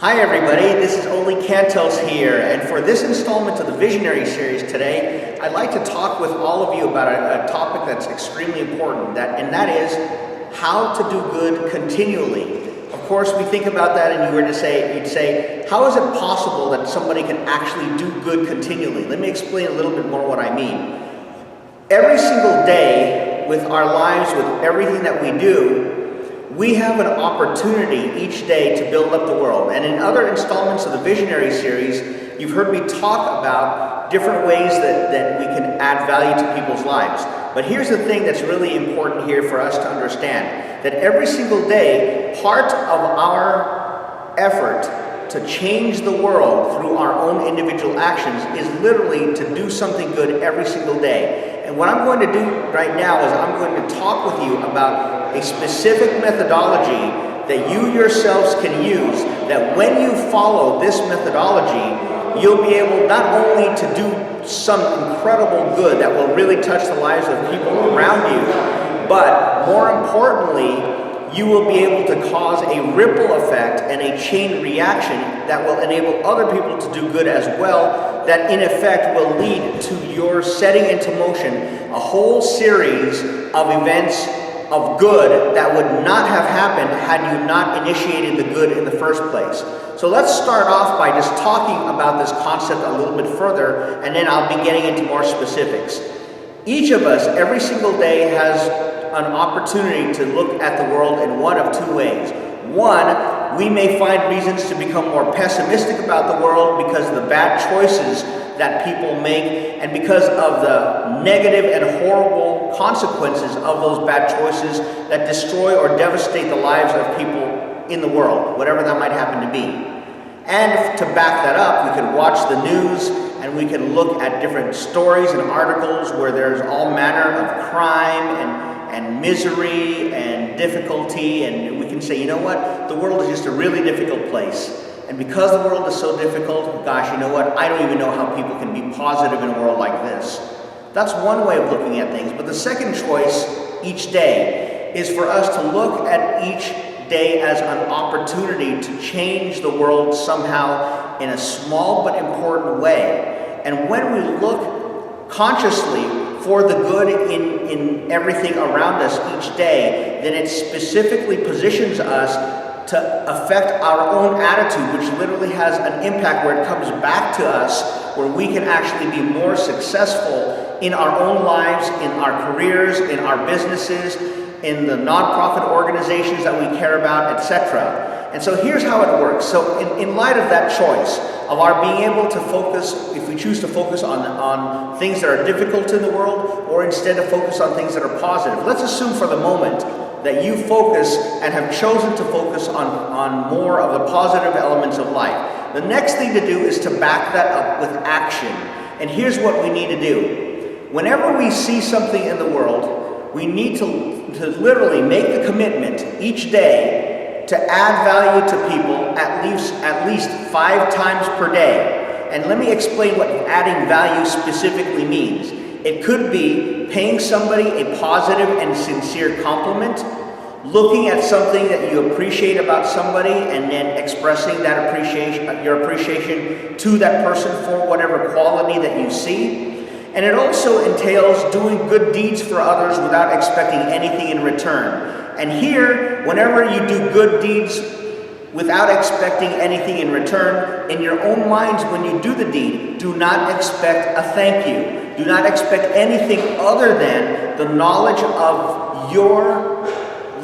Hi everybody, this is Ollie Cantos here, and for this installment of the Visionary series today, I'd like to talk with all of you about a topic that's extremely important, and that is how to do good continually. Of course, we think about that and you'd say, how is it possible that somebody can actually do good continually? Let me explain a little bit more what I mean. Every single day with our lives, with everything that we do, we have an opportunity each day to build up the world. And in other installments of the Visionary series, you've heard me talk about different ways that we can add value to people's lives. But here's the thing that's really important here for us to understand, that every single day, part of our effort to change the world through our own individual actions is literally to do something good every single day. And what I'm going to do right now is I'm going to talk with you about a specific methodology that you yourselves can use, that when you follow this methodology, you'll be able not only to do some incredible good that will really touch the lives of people around you, but more importantly, you will be able to cause a ripple effect and a chain reaction that will enable other people to do good as well, that in effect will lead to your setting into motion a whole series of events of good that would not have happened had you not initiated the good in the first place. So let's start off by just talking about this concept a little bit further, and then I'll be getting into more specifics. Each of us, every single day, has an opportunity to look at the world in one of two ways. One, we may find reasons to become more pessimistic about the world because of the bad choices that people make and because of the negative and horrible consequences of those bad choices that destroy or devastate the lives of people in the world, whatever that might happen to be. And to back that up, we can watch the news and we can look at different stories and articles where there's all manner of crime and misery and difficulty, and we can say, you know what, the world is just a really difficult place. And because the world is so difficult, gosh, you know what, I don't even know how people can be positive in a world like this. That's one way of looking at things. But the second choice each day is for us to look at each day as an opportunity to change the world somehow in a small but important way. And when we look consciously for the good in everything around us each day, then it specifically positions us to affect our own attitude, which literally has an impact where it comes back to us, where we can actually be more successful in our own lives, in our careers, in our businesses, in the nonprofit organizations that we care about, etc. And so here's how it works. So in light of that choice of our being able to focus, if we choose to focus on things that are difficult in the world, or instead of focus on things that are positive, let's assume for the moment that you focus and have chosen to focus on more of the positive elements of life. The next thing to do is to back that up with action. And here's what we need to do. Whenever we see something in the world, we need to literally make the commitment each day to add value to people at least 5 times per day. And let me explain what adding value specifically means. It could be paying somebody a positive and sincere compliment, looking at something that you appreciate about somebody and then expressing that appreciation, your appreciation to that person for whatever quality that you see. And it also entails doing good deeds for others without expecting anything in return. And here, whenever you do good deeds without expecting anything in return, in your own minds when you do the deed, do not expect a thank you. Do not expect anything other than the knowledge of your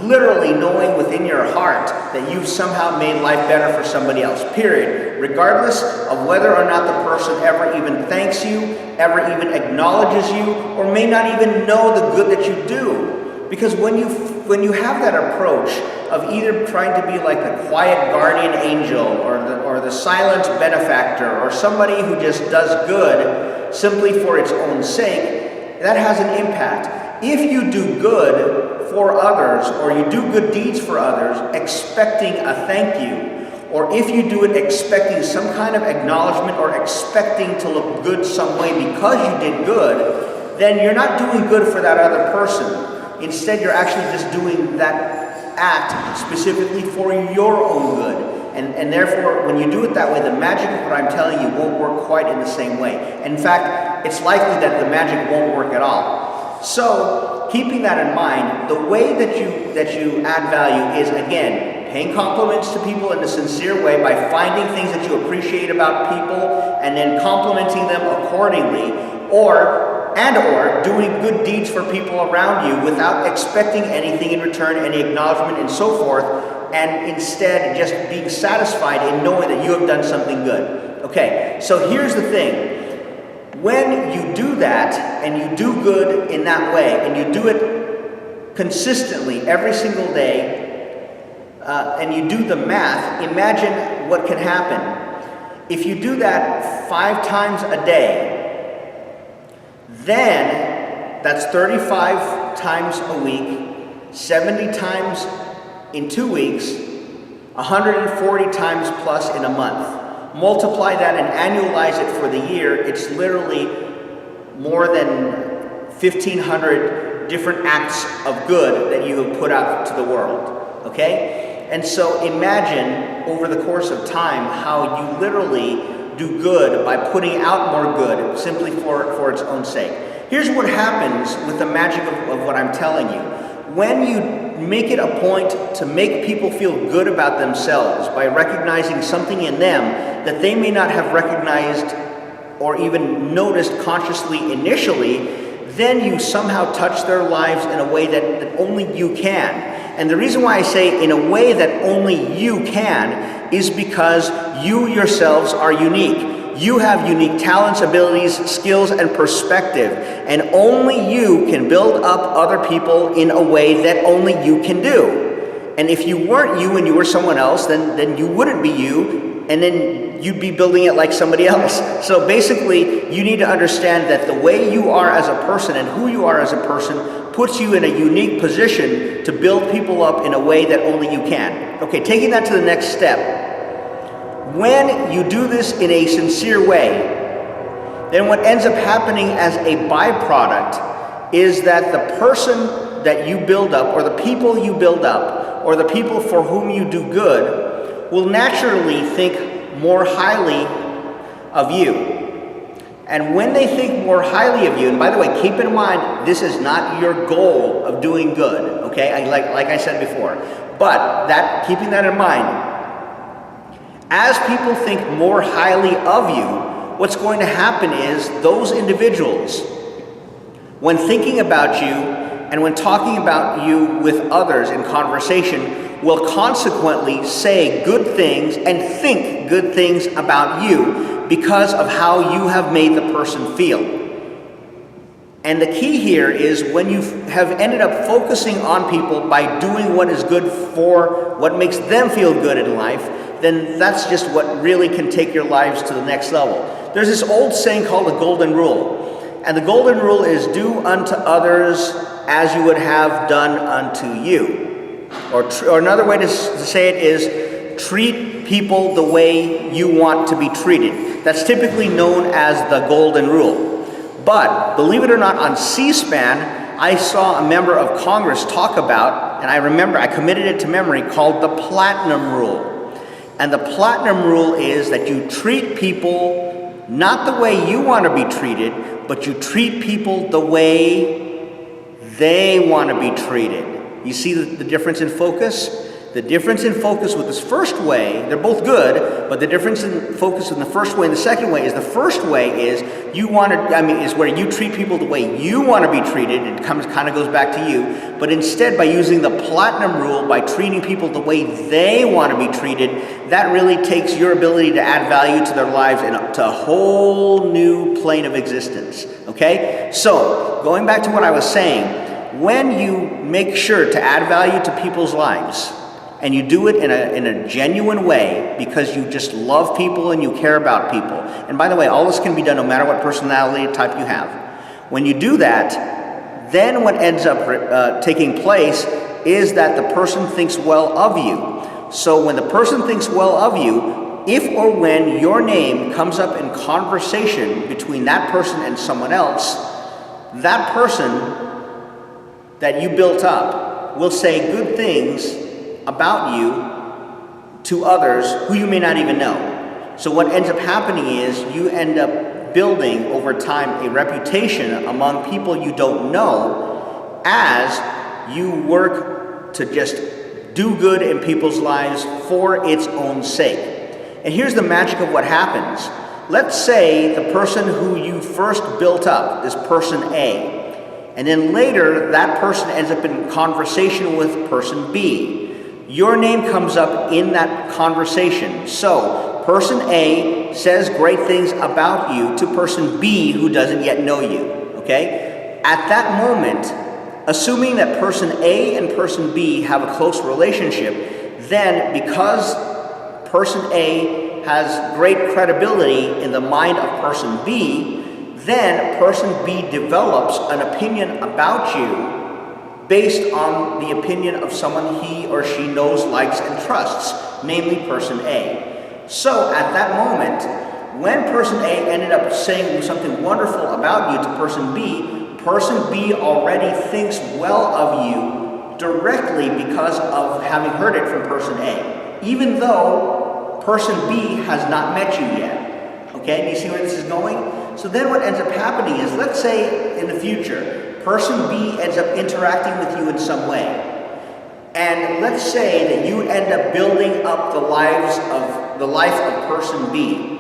literally knowing within your heart that you've somehow made life better for somebody else, period. Regardless of whether or not the person ever even thanks you, ever even acknowledges you, or may not even know the good that you do. Because when you have that approach of either trying to be like the quiet guardian angel or the silent benefactor or somebody who just does good simply for its own sake, that has an impact. If you do good for others or you do good deeds for others expecting a thank you, or if you do it expecting some kind of acknowledgement or expecting to look good some way because you did good, then you're not doing good for that other person. Instead, you're actually just doing that act specifically for your own good. And therefore, when you do it that way, the magic of what I'm telling you won't work quite in the same way. In fact, it's likely that the magic won't work at all. So, keeping that in mind, the way that you add value is, again, paying compliments to people in a sincere way by finding things that you appreciate about people and then complimenting them accordingly, or doing good deeds for people around you without expecting anything in return, any acknowledgement and so forth, and instead just being satisfied in knowing that you have done something good. Okay, so here's the thing. When you do that, and you do good in that way, and you do it consistently every single day, and you do the math, imagine what can happen. If you do that 5 times a day, then that's 35 times a week, 70 times in 2 weeks, 140 times plus in a month. Multiply that and annualize it for the year, it's literally more than 1,500 different acts of good that you have put out to the world, okay? And so imagine over the course of time how you literally do good by putting out more good simply for its own sake. Here's what happens with the magic of what I'm telling you. When you make it a point to make people feel good about themselves by recognizing something in them that they may not have recognized or even noticed consciously initially, then you somehow touch their lives in a way that only you can. And the reason why I say in a way that only you can is because you yourselves are unique. You have unique talents, abilities, skills, and perspective. And only you can build up other people in a way that only you can do. And if you weren't you and you were someone else, then you wouldn't be you, and then you'd be building it like somebody else. So basically, you need to understand that the way you are as a person and who you are as a person puts you in a unique position to build people up in a way that only you can. Okay, taking that to the next step. When you do this in a sincere way, then what ends up happening as a byproduct is that the person that you build up, or the people you build up, or the people for whom you do good, will naturally think more highly of you. And when they think more highly of you, and by the way, keep in mind, this is not your goal of doing good, okay? Like I said before. But keeping that in mind, as people think more highly of you, what's going to happen is those individuals, when thinking about you and when talking about you with others in conversation, will consequently say good things and think good things about you because of how you have made the person feel. And the key here is when you have ended up focusing on people by doing what is good for what makes them feel good in life, then that's just what really can take your lives to the next level. There's this old saying called the golden rule. And the golden rule is do unto others as you would have done unto you. Or another way to say it is treat people the way you want to be treated. That's typically known as the golden rule. But believe it or not, on C-SPAN, I saw a member of Congress talk about, and I committed it to memory, called the platinum rule. And the platinum rule is that you treat people not the way you want to be treated, but you treat people the way they want to be treated. You see the difference in focus? The difference in focus with this first way, they're both good, but the difference in focus in the first way and the second way is the first way is is where you treat people the way you want to be treated. It kind of goes back to you. But instead, by using the platinum rule, by treating people the way they want to be treated, that really takes your ability to add value to their lives to a whole new plane of existence. Okay? So, going back to what I was saying, when you make sure to add value to people's lives, and you do it in a genuine way because you just love people and you care about people. And by the way, all this can be done no matter what personality type you have. When you do that, then what ends up taking place is that the person thinks well of you. So when the person thinks well of you, if or when your name comes up in conversation between that person and someone else, that person that you built up will say good things about you to others who you may not even know. So what ends up happening is you end up building over time a reputation among people you don't know as you work to just do good in people's lives for its own sake. And here's the magic of what happens. Let's say the person who you first built up is person A, and then later that person ends up in conversation with person B. Your name comes up in that conversation. So person A says great things about you to person B who doesn't yet know you, okay? At that moment, assuming that person A and person B have a close relationship, then because person A has great credibility in the mind of person B, then person B develops an opinion about you based on the opinion of someone he or she knows, likes, and trusts, namely person A. So at that moment, when person A ended up saying something wonderful about you to person B already thinks well of you directly because of having heard it from person A, even though person B has not met you yet. Okay, do you see where this is going? So then what ends up happening is, let's say in the future, person B ends up interacting with you in some way. And let's say that you end up building up the life of person B.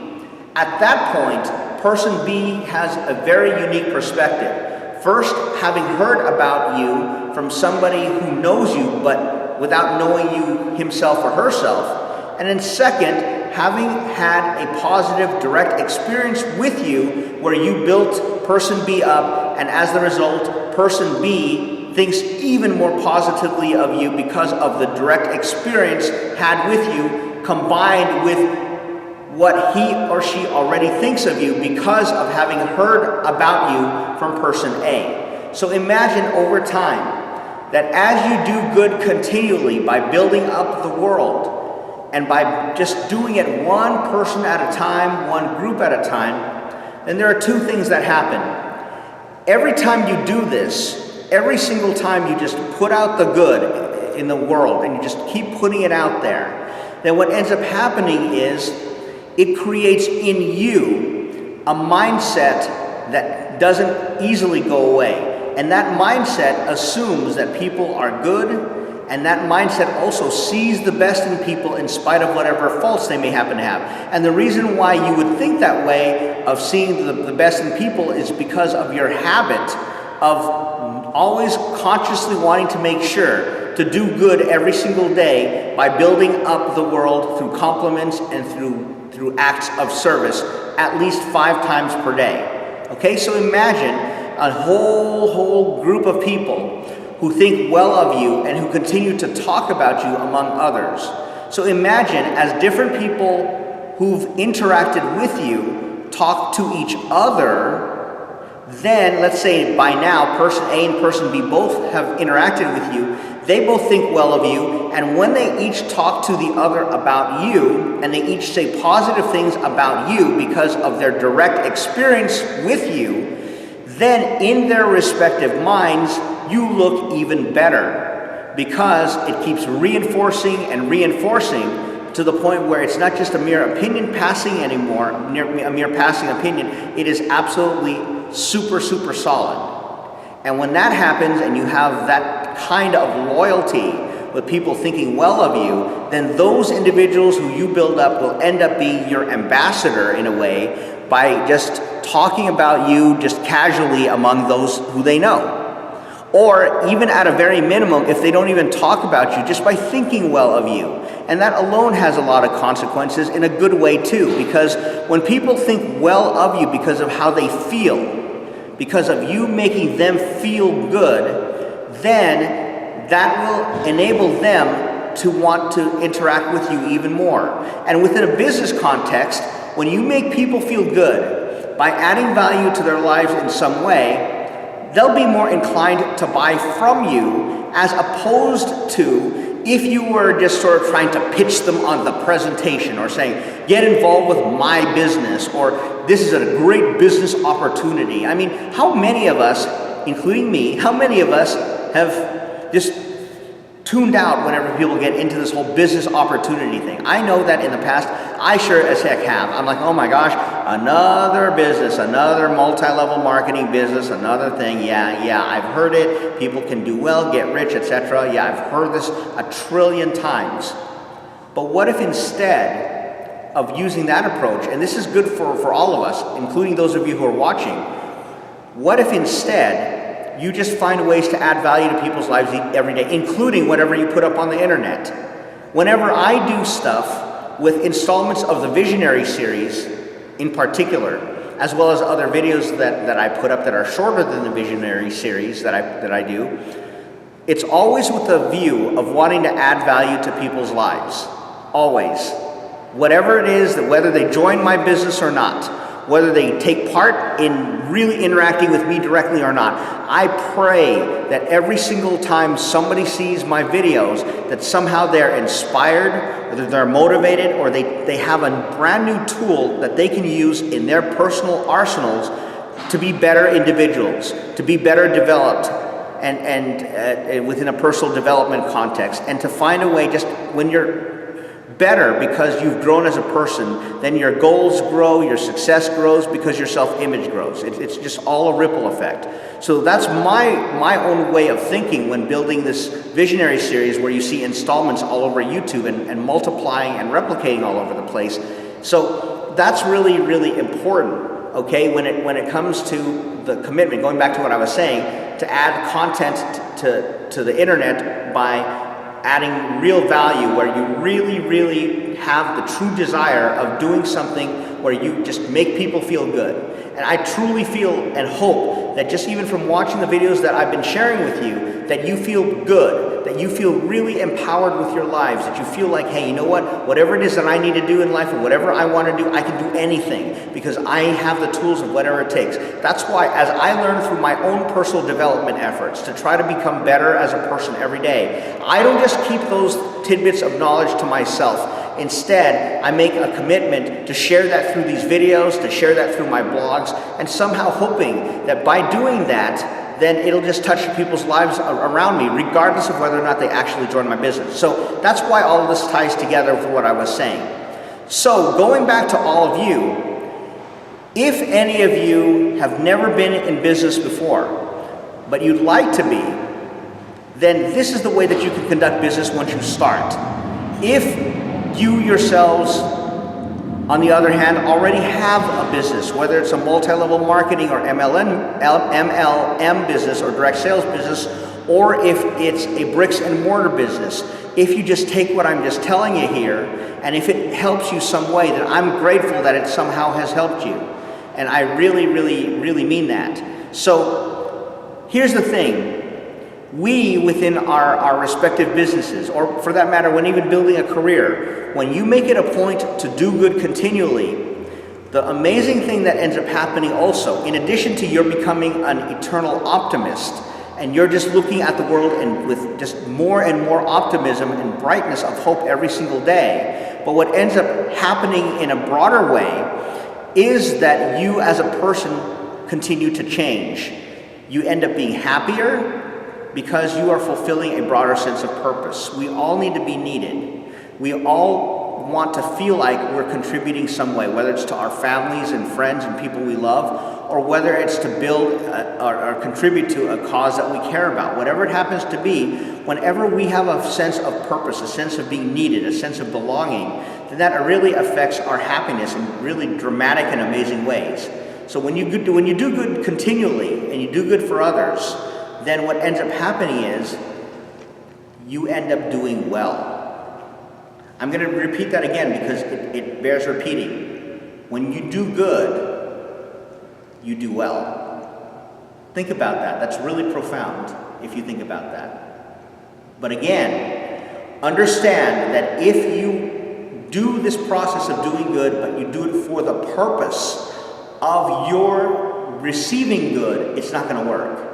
At that point, person B has a very unique perspective. First, having heard about you from somebody who knows you but without knowing you himself or herself. And then second, having had a positive direct experience with you where you built person B up, and as the result, person B thinks even more positively of you because of the direct experience had with you, combined with what he or she already thinks of you because of having heard about you from person A. So imagine over time that as you do good continually by building up the world, and by just doing it one person at a time, one group at a time, then there are two things that happen. Every time you do this, every single time you just put out the good in the world and you just keep putting it out there, then what ends up happening is it creates in you a mindset that doesn't easily go away. And that mindset assumes that people are good, and that mindset also sees the best in people in spite of whatever faults they may happen to have. And the reason why you would think that way of seeing the best in people is because of your habit of always consciously wanting to make sure to do good every single day by building up the world through compliments and through acts of service at least 5 times per day. Okay, so imagine a whole group of people who think well of you and who continue to talk about you among others. So imagine as different people who've interacted with you talk to each other, then let's say by now person A and person B both have interacted with you, they both think well of you, and when they each talk to the other about you, and they each say positive things about you because of their direct experience with you, then in their respective minds, you look even better because it keeps reinforcing and reinforcing to the point where it's not just a mere opinion passing anymore, a mere passing opinion. It is absolutely super solid. And when that happens and you have that kind of loyalty with people thinking well of you, then those individuals who you build up will end up being your ambassador in a way by just talking about you just casually among those who they know. Or even at a very minimum, if they don't even talk about you, just by thinking well of you. And that alone has a lot of consequences in a good way too, because when people think well of you because of how they feel, because of you making them feel good, then that will enable them to want to interact with you even more. And within a business context, when you make people feel good by adding value to their lives in some way, they'll be more inclined to buy from you as opposed to if you were just sort of trying to pitch them on the presentation or saying, get involved with my business, or this is a great business opportunity. I mean, how many of us, including me, how many of us have just tuned out whenever people get into this whole business opportunity thing. I know that in the past, I sure as heck have. I'm like, oh my gosh, another business, another multi-level marketing business, another thing. Yeah, I've heard it. People can do well, get rich, etc. Yeah, I've heard this a trillion times. But what if instead of using that approach, and this is good for all of us, including those of you who are watching, what if instead you just find ways to add value to people's lives every day, including whatever you put up on the internet? Whenever I do stuff with installments of the Visionary series in particular, as well as other videos that I put up that are shorter than the Visionary series that I do, it's always with the view of wanting to add value to people's lives. Always. Whatever it is, that whether they join my business or not, whether they take part in really interacting with me directly or not, I pray that every single time somebody sees my videos, that somehow they're inspired, or that they're motivated, or they have a brand new tool that they can use in their personal arsenals to be better individuals, to be better developed, and within a personal development context, and to find a way, just when you're better because you've grown as a person, then your goals grow, your success grows because your self-image grows. It's just all a ripple effect. So that's my own way of thinking when building this Visionary series, where you see installments all over YouTube and multiplying and replicating all over the place. So that's really, really important, okay, when it comes to the commitment, going back to what I was saying, to add content to the internet by adding real value, where you really, really have the true desire of doing something where you just make people feel good. And I truly feel and hope that just even from watching the videos that I've been sharing with you, that you feel good, that you feel really empowered with your lives, that you feel like, hey, you know what? Whatever it is that I need to do in life, or whatever I want to do, I can do anything because I have the tools of whatever it takes. That's why, as I learn through my own personal development efforts to try to become better as a person every day, I don't just keep those tidbits of knowledge to myself. Instead, I make a commitment to share that through these videos, to share that through my blogs, and somehow hoping that by doing that, then it'll just touch people's lives around me, regardless of whether or not they actually join my business. So that's why all of this ties together with what I was saying. So going back to all of you, if any of you have never been in business before, but you'd like to be, then this is the way that you can conduct business once you start. If you yourselves, on the other hand, already have a business, whether it's a multi-level marketing or MLM business or direct sales business, or if it's a bricks and mortar business, if you just take what I'm just telling you here, and if it helps you some way, then I'm grateful that it somehow has helped you. And I really, really, really mean that. So here's the thing. We, within our respective businesses, or for that matter, when even building a career, when you make it a point to do good continually, the amazing thing that ends up happening also, in addition to your becoming an eternal optimist, and you're just looking at the world and with just more and more optimism and brightness of hope every single day, but what ends up happening in a broader way is that you as a person continue to change. You end up being happier, because you are fulfilling a broader sense of purpose. We all need to be needed. We all want to feel like we're contributing some way, whether it's to our families and friends and people we love, or whether it's to build or contribute to a cause that we care about. Whatever it happens to be, whenever we have a sense of purpose, a sense of being needed, a sense of belonging, then that really affects our happiness in really dramatic and amazing ways. So when you do good continually and you do good for others, then what ends up happening is you end up doing well. I'm going to repeat that again because it bears repeating. When you do good, you do well. Think about that. That's really profound if you think about that. But again, understand that if you do this process of doing good, but you do it for the purpose of your receiving good, it's not going to work.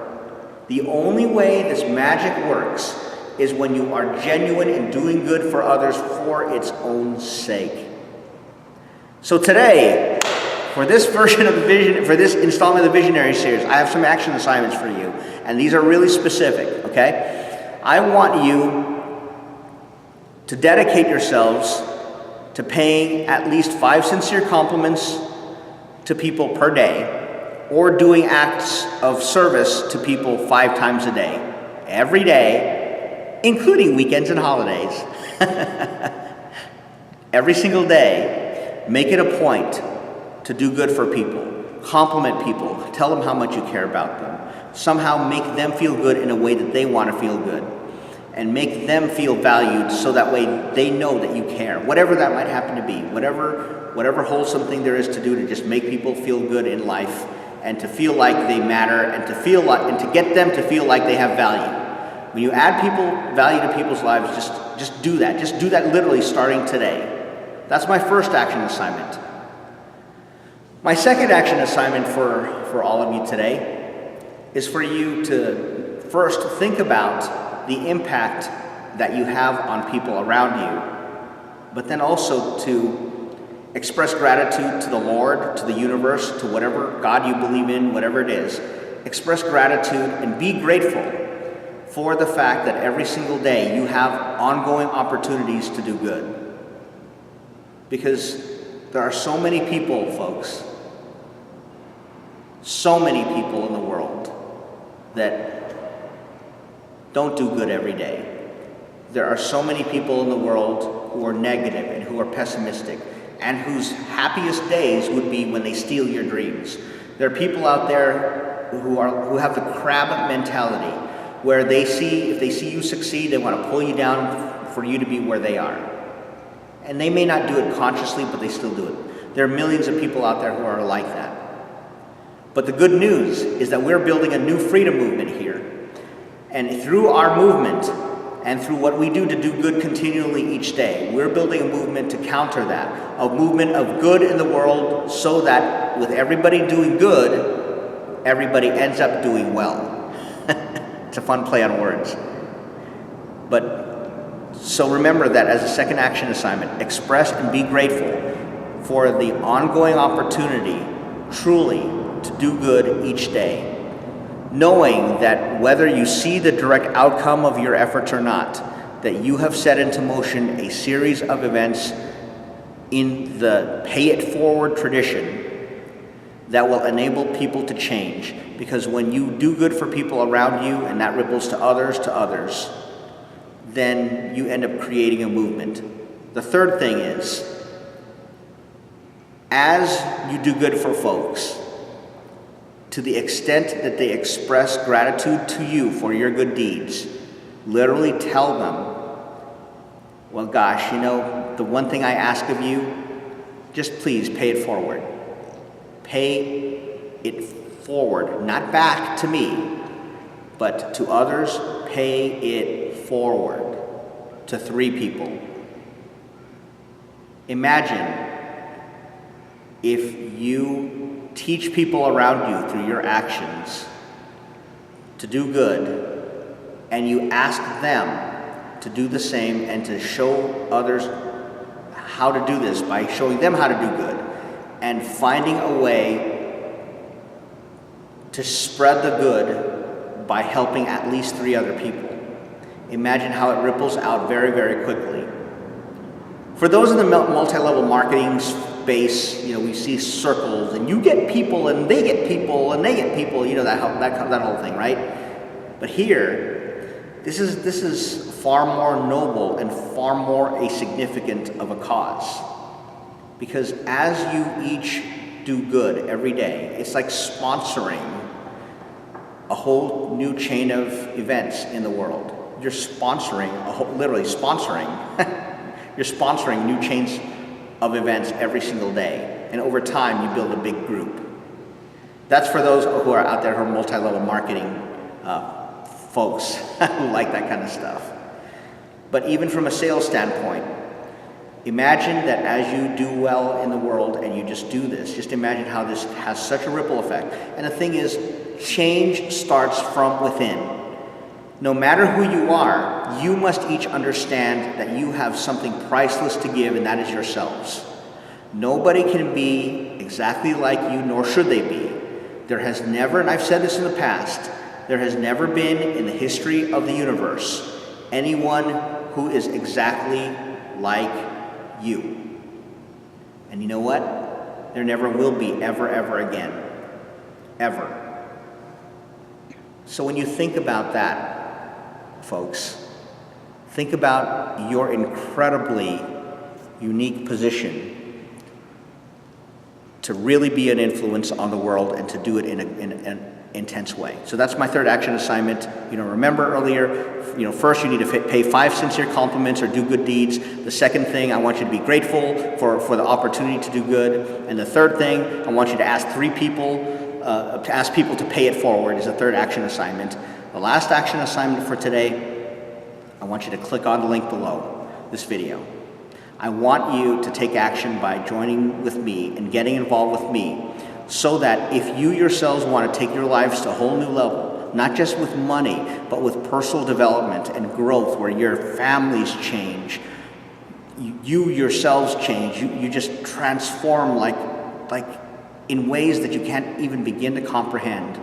The only way this magic works is when you are genuine in doing good for others for its own sake. So today, for this version of the vision, for this installment of the Visionary series, I have some action assignments for you, and these are really specific, okay? I want you to dedicate yourselves to paying at least 5 sincere compliments to people per day, or doing acts of service to people 5 times a day, every day, including weekends and holidays. Every single day, make it a point to do good for people, compliment people, tell them how much you care about them, somehow make them feel good in a way that they want to feel good, and make them feel valued so that way they know that you care, whatever that might happen to be, whatever wholesome thing there is to do to just make people feel good in life and to feel like they matter and to get them to feel like they have value. When you add value to people's lives, just do that. Just do that literally starting today. That's my first action assignment. My second action assignment for all of you today is for you to first think about the impact that you have on people around you, but then also to express gratitude to the Lord, to the universe, to whatever God you believe in, whatever it is. Express gratitude and be grateful for the fact that every single day you have ongoing opportunities to do good. Because there are so many people, folks, so many people in the world that don't do good every day. There are so many people in the world who are negative and who are pessimistic and whose happiest days would be when they steal your dreams. There are people out there who have the crab mentality, where if they see you succeed, they want to pull you down for you to be where they are. And they may not do it consciously, but they still do it. There are millions of people out there who are like that. But the good news is that we're building a new freedom movement here. And through our movement, and through what we do to do good continually each day, we're building a movement to counter that. A movement of good in the world so that with everybody doing good, everybody ends up doing well. It's a fun play on words. So remember that as a second action assignment, express and be grateful for the ongoing opportunity truly to do good each day, knowing that whether you see the direct outcome of your efforts or not, that you have set into motion a series of events in the pay it forward tradition that will enable people to change. Because when you do good for people around you and that ripples to others, then you end up creating a movement. The third thing is, as you do good for folks, to the extent that they express gratitude to you for your good deeds, literally tell them, well, gosh, the one thing I ask of you, just please pay it forward. Pay it forward, not back to me, but to others, pay it forward to 3 people. Imagine if you teach people around you through your actions to do good, and you ask them to do the same and to show others how to do this by showing them how to do good and finding a way to spread the good by helping at least 3 other people. Imagine how it ripples out very, very quickly. For those in the multi-level marketing space, we see circles, and you get people, and they get people, and they get people. That whole thing, right? But here, this is far more noble and far more a significant of a cause, because as you each do good every day, it's like sponsoring a whole new chain of events in the world. You're sponsoring, literally sponsoring, you're sponsoring new chains of events every single day. And over time, you build a big group. That's for those who are out there who are multi-level marketing folks who like that kind of stuff. But even from a sales standpoint, imagine that as you do well in the world and you just do this, just imagine how this has such a ripple effect. And the thing is, change starts from within. No matter who you are, you must each understand that you have something priceless to give, and that is yourselves. Nobody can be exactly like you, nor should they be. There has never, and I've said this in the past, there has never been in the history of the universe anyone who is exactly like you. And you know what? There never will be ever again. Ever. So when you think about that, folks, think about your incredibly unique position to really be an influence on the world and to do it in an intense way. So that's my third action assignment. Remember earlier, first you need to pay 5 sincere compliments or do good deeds. The second thing, I want you to be grateful for the opportunity to do good. And the third thing, I want you to ask people to pay it forward is the third action assignment. The last action assignment for today, I want you to click on the link below this video. I want you to take action by joining with me and getting involved with me so that if you yourselves want to take your lives to a whole new level, not just with money, but with personal development and growth where your families change, you yourselves change, you just transform like in ways that you can't even begin to comprehend.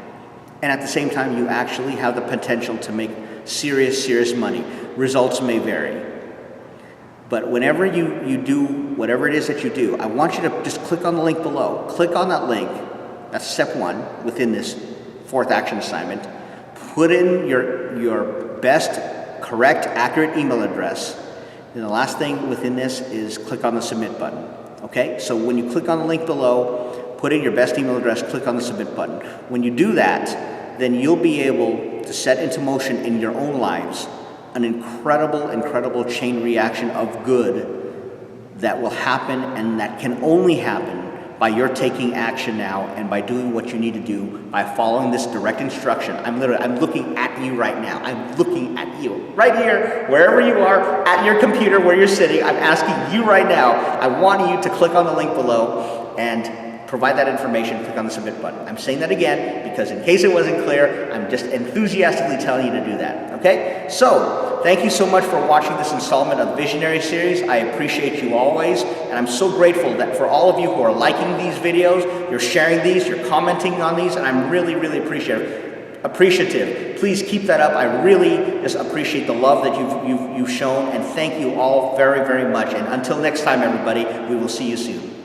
And at the same time, you actually have the potential to make serious money. Results may vary. But whenever you do whatever it is that you do, I want you to just click on the link below. Click on that link. That's step 1 within this 4th action assignment. Put in your best, correct, accurate email address. And the last thing within this is click on the submit button. Okay? So when you click on the link below, put in your best email address, click on the submit button. When you do that, then you'll be able to set into motion in your own lives an incredible chain reaction of good that will happen, and that can only happen by your taking action now and by doing what you need to do by following this direct instruction. I'm looking at you right now. I'm looking at you right here, wherever you are, at your computer, where you're sitting. I'm asking you right now. I want you to click on the link below and provide that information, click on the submit button. I'm saying that again because in case it wasn't clear, I'm just enthusiastically telling you to do that, okay? So, thank you so much for watching this installment of Visionary Series. I appreciate you always, and I'm so grateful that for all of you who are liking these videos, you're sharing these, you're commenting on these, and I'm really appreciative. Please keep that up. I really just appreciate the love that you've shown, and thank you all very much. And until next time, everybody, we will see you soon.